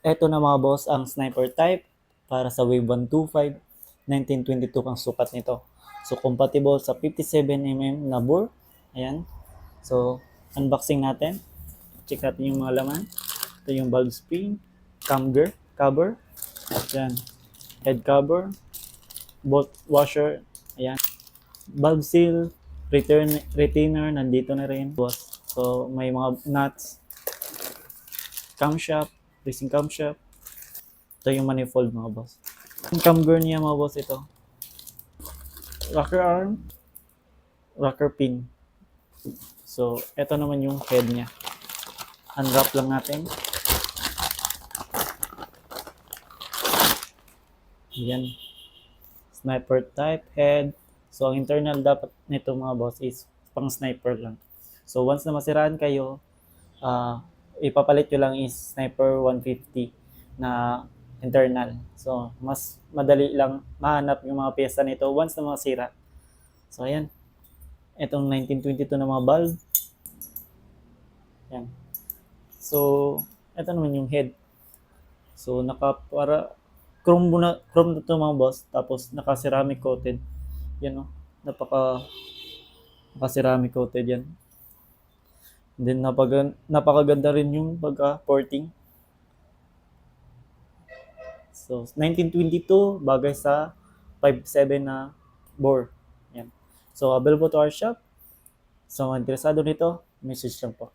Eto na mga boss ang sniper type para sa Wave 125, 1922 ang sukat nito. So compatible sa 57mm na bore. Ayan. So unboxing natin. Check natin yung mga laman. Ito yung valve spring, cover. Ayan. Head cover, bolt washer. Ayan. Valve seal, retainer nandito na rin. Boss. So may mga nuts, camshaft, racing camshaft. Ito yung manifold mga boss. Yung camber niya mga boss ito. Rocker arm, rocker pin. So, ito naman yung head niya. Unwrap lang natin. Yan. Sniper type, head. So, ang internal dapat nito mga boss is pang sniper lang. So, once na masiraan kayo, ipapalit nyo lang is sniper 150 na internal. So, mas madali lang mahanap yung mga pyesa nito once na masira. So, ayan. Itong 1922 na mga valve. Yan. So, ito naman yung head. So, chrome na to mga boss. Tapos, naka-ceramic coated. Yan o. Naka-ceramic coated yan. Then, napakaganda rin yung pagka-porting. So, 1922, bagay sa 5.7 na bore. Yan. So, available to our shop. So, interesado nito, message lang po.